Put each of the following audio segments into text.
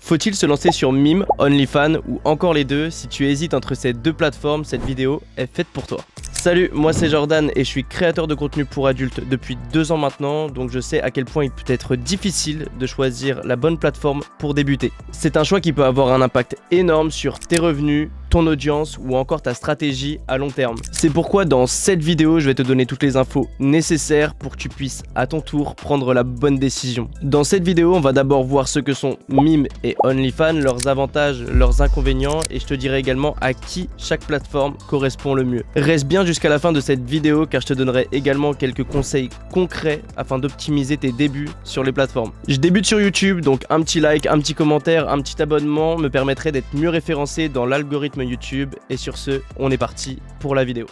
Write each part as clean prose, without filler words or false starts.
Faut-il se lancer sur Mime, OnlyFans ou encore les deux? Si tu hésites entre ces deux plateformes, cette vidéo est faite pour toi. Salut, moi c'est Jordan et je suis créateur de contenu pour adultes depuis 2 ans maintenant, donc je sais à quel point il peut être difficile de choisir la bonne plateforme pour débuter. C'est un choix qui peut avoir un impact énorme sur tes revenus, ton audience ou encore ta stratégie à long terme. C'est pourquoi dans cette vidéo, je vais te donner toutes les infos nécessaires pour que tu puisses à ton tour prendre la bonne décision. Dans cette vidéo, on va d'abord voir ce que sont Mime et OnlyFans, leurs avantages, leurs inconvénients et je te dirai également à qui chaque plateforme correspond le mieux. Reste bien jusqu'à la fin de cette vidéo car je te donnerai également quelques conseils concrets afin d'optimiser tes débuts sur les plateformes. Je débute sur YouTube, donc un petit like, un petit commentaire, un petit abonnement me permettrait d'être mieux référencé dans l'algorithme YouTube et sur ce, on est parti pour la vidéo.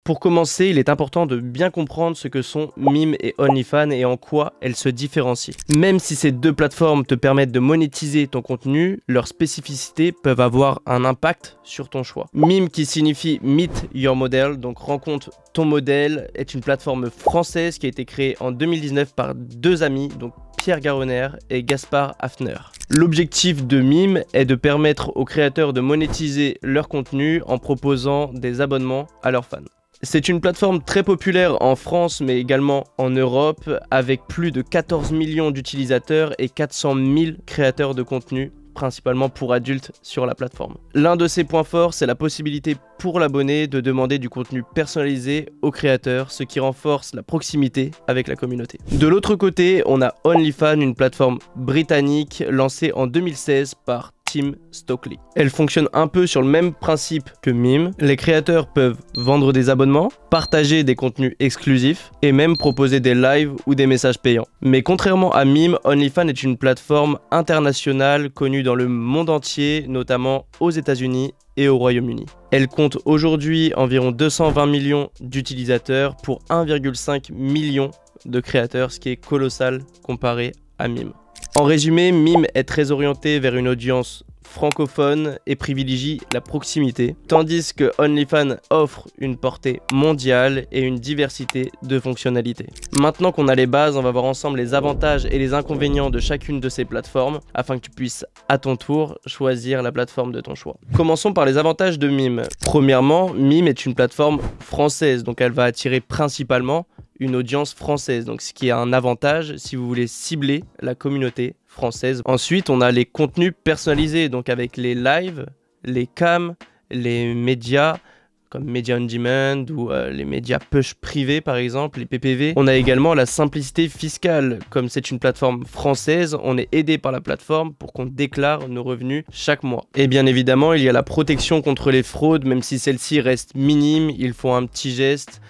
Pour commencer, il est important de bien comprendre ce que sont Mime et OnlyFans et en quoi elles se différencient. Même si ces deux plateformes te permettent de monétiser ton contenu, leurs spécificités peuvent avoir un impact sur ton choix. Mime, qui signifie Meet Your Model, donc rencontre ton modèle, est une plateforme française qui a été créée en 2019 par 2 amis, donc Pierre Garonner et Gaspard Hafner. L'objectif de Mime est de permettre aux créateurs de monétiser leur contenu en proposant des abonnements à leurs fans. C'est une plateforme très populaire en France mais également en Europe avec plus de 14 millions d'utilisateurs et 400 000 créateurs de contenu, principalement pour adultes sur la plateforme. L'un de ses points forts, c'est la possibilité pour l'abonné de demander du contenu personnalisé au créateur, ce qui renforce la proximité avec la communauté. De l'autre côté, on a OnlyFans, une plateforme britannique lancée en 2016 par Tim Stockley. Elle fonctionne un peu sur le même principe que Mime. Les créateurs peuvent vendre des abonnements, partager des contenus exclusifs et même proposer des lives ou des messages payants. Mais contrairement à Mime, OnlyFans est une plateforme internationale connue dans le monde entier, notamment aux États-Unis et au Royaume-Uni. Elle compte aujourd'hui environ 220 millions d'utilisateurs pour 1,5 million de créateurs, ce qui est colossal comparé à Mime. En résumé, Mime est très orienté vers une audience francophone et privilégie la proximité, tandis que OnlyFans offre une portée mondiale et une diversité de fonctionnalités. Maintenant qu'on a les bases, on va voir ensemble les avantages et les inconvénients de chacune de ces plateformes afin que tu puisses à ton tour choisir la plateforme de ton choix. Commençons par les avantages de Mime. Premièrement, Mime est une plateforme française, donc elle va attirer principalement une audience française, donc ce qui est un avantage si vous voulez cibler la communauté française. Ensuite, on a les contenus personnalisés, donc avec les lives, les cams, les médias comme Media on Demand ou les médias push privés par exemple, les PPV. On a également la simplicité fiscale, comme c'est une plateforme française, on est aidé par la plateforme pour qu'on déclare nos revenus chaque mois. Et bien évidemment, il y a la protection contre les fraudes, même si celle-ci reste minime, il faut un petit geste.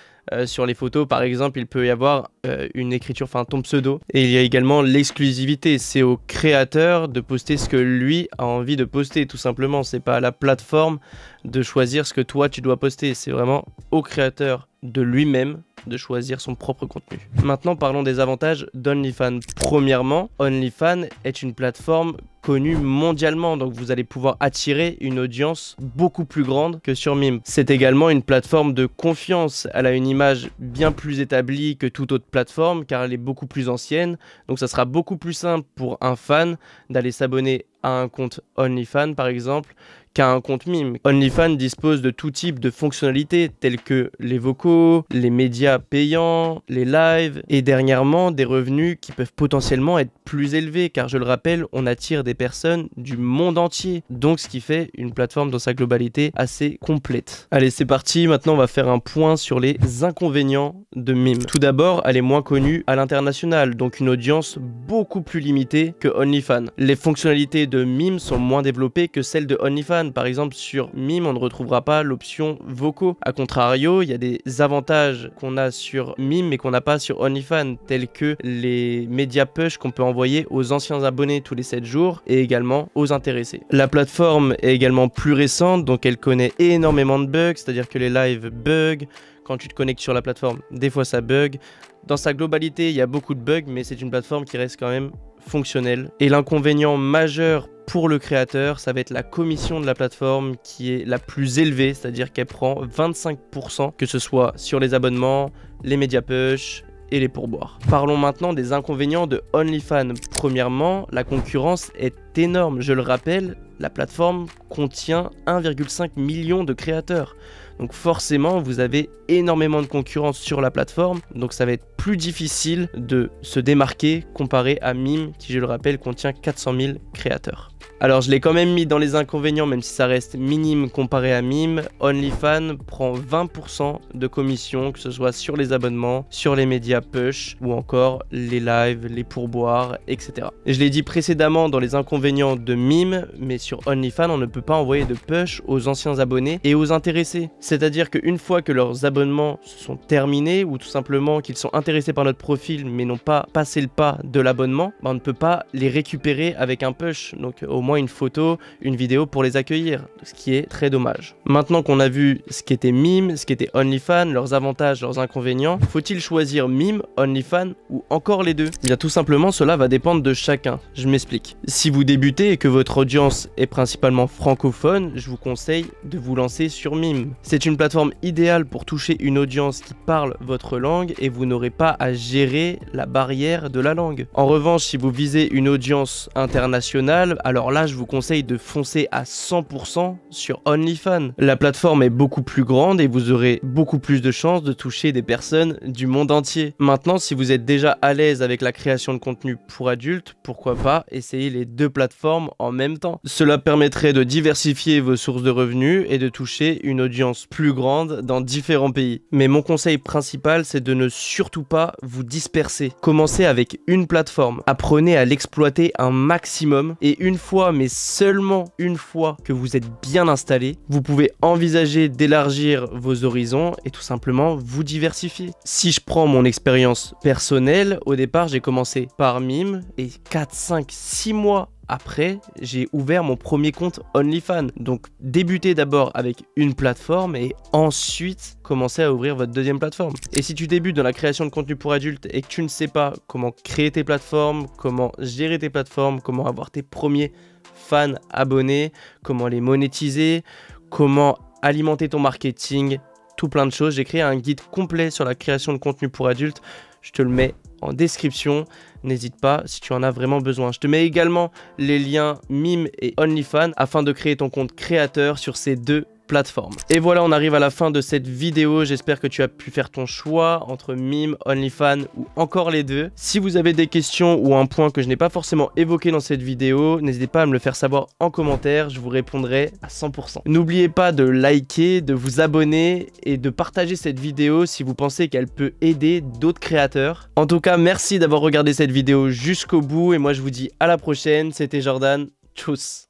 Sur les photos par exemple il peut y avoir une écriture, enfin ton pseudo, et il y a également l'exclusivité, c'est au créateur de poster ce que lui a envie de poster tout simplement, c'est pas à la plateforme de choisir ce que toi tu dois poster, c'est vraiment au créateur de lui-même de choisir son propre contenu. Maintenant parlons des avantages d'OnlyFans. Premièrement, OnlyFans est une plateforme connue mondialement, donc vous allez pouvoir attirer une audience beaucoup plus grande que sur Mime. C'est également une plateforme de confiance, elle a une image bien plus établie que toute autre plateforme car elle est beaucoup plus ancienne, donc ça sera beaucoup plus simple pour un fan d'aller s'abonner à un compte OnlyFans par exemple qu'à un compte Mime. OnlyFans dispose de tout type de fonctionnalités telles que les vocaux, les médias payants, les lives et dernièrement des revenus qui peuvent potentiellement être plus élevés car je le rappelle, on attire des personnes du monde entier, donc ce qui fait une plateforme dans sa globalité assez complète. Allez, c'est parti, maintenant on va faire un point sur les inconvénients de Mime. Tout d'abord, elle est moins connue à l'international, donc une audience beaucoup plus limitée que OnlyFans. Les fonctionnalités de Mime sont moins développées que celles de OnlyFans. Par exemple, sur Mime, on ne retrouvera pas l'option vocaux. A contrario, il y a des avantages qu'on a sur Mime mais qu'on n'a pas sur OnlyFans, tels que les médias push qu'on peut envoyer aux anciens abonnés tous les 7 jours et également aux intéressés. La plateforme est également plus récente, donc elle connaît énormément de bugs, c'est-à-dire que les lives bug. Quand tu te connectes sur la plateforme, des fois ça bug. Dans sa globalité, il y a beaucoup de bugs, mais c'est une plateforme qui reste quand même fonctionnelle. Et l'inconvénient majeur pour le créateur, ça va être la commission de la plateforme qui est la plus élevée, c'est-à-dire qu'elle prend 25%, que ce soit sur les abonnements, les médias push et les pourboires. Parlons maintenant des inconvénients de OnlyFans. Premièrement, la concurrence est est énorme. Je le rappelle, la plateforme contient 1,5 million de créateurs. Donc forcément, vous avez énormément de concurrence sur la plateforme, donc ça va être plus difficile de se démarquer comparé à Mime, qui je le rappelle contient 400 000 créateurs. Alors je l'ai quand même mis dans les inconvénients, même si ça reste minime comparé à Mime. OnlyFans prend 20% de commission, que ce soit sur les abonnements, sur les médias push, ou encore les lives, les pourboires, etc. Et je l'ai dit précédemment dans les inconvénients de Mime, mais sur OnlyFans, on ne peut pas envoyer de push aux anciens abonnés et aux intéressés. C'est-à-dire qu'une fois que leurs abonnements se sont terminés, ou tout simplement qu'ils sont intéressés par notre profil, mais n'ont pas passé le pas de l'abonnement, on ne peut pas les récupérer avec un push. Donc au moins une photo, une vidéo pour les accueillir, ce qui est très dommage. Maintenant qu'on a vu ce qu'était Mime, ce qu'était OnlyFans, leurs avantages, leurs inconvénients, faut-il choisir Mime, OnlyFans ou encore les deux? Eh bien tout simplement cela va dépendre de chacun, je m'explique. Si vous débutez et que votre audience est principalement francophone, je vous conseille de vous lancer sur Mime. C'est une plateforme idéale pour toucher une audience qui parle votre langue et vous n'aurez pas à gérer la barrière de la langue. En revanche, si vous visez une audience internationale, alors là je vous conseille de foncer à 100% sur OnlyFans. La plateforme est beaucoup plus grande et vous aurez beaucoup plus de chances de toucher des personnes du monde entier. Maintenant, si vous êtes déjà à l'aise avec la création de contenu pour adultes, pourquoi pas essayer les deux plateformes en même temps. Cela permettrait de diversifier vos sources de revenus et de toucher une audience plus grande dans différents pays. Mais mon conseil principal, c'est de ne surtout pas vous disperser. Commencez avec une plateforme, apprenez à l'exploiter un maximum et une fois, mais seulement une fois que vous êtes bien installé, vous pouvez envisager d'élargir vos horizons et tout simplement vous diversifier. Si je prends mon expérience personnelle, au départ j'ai commencé par Mime et 4, 5, 6 mois après, j'ai ouvert mon premier compte OnlyFans. Donc débutez d'abord avec une plateforme et ensuite commencez à ouvrir votre deuxième plateforme. Et si tu débutes dans la création de contenu pour adultes et que tu ne sais pas comment créer tes plateformes, comment gérer tes plateformes, comment avoir tes premiers fans abonnés, comment les monétiser, comment alimenter ton marketing, tout plein de choses, j'ai créé un guide complet sur la création de contenu pour adultes. Je te le mets en description, n'hésite pas si tu en as vraiment besoin. Je te mets également les liens Mime et OnlyFans afin de créer ton compte créateur sur ces deux plateforme. Et voilà, on arrive à la fin de cette vidéo. J'espère que tu as pu faire ton choix entre Mime, OnlyFans ou encore les deux. Si vous avez des questions ou un point que je n'ai pas forcément évoqué dans cette vidéo, n'hésitez pas à me le faire savoir en commentaire, je vous répondrai à 100%. N'oubliez pas de liker, de vous abonner et de partager cette vidéo si vous pensez qu'elle peut aider d'autres créateurs. En tout cas, merci d'avoir regardé cette vidéo jusqu'au bout et moi je vous dis à la prochaine. C'était Jordan. Tchuss.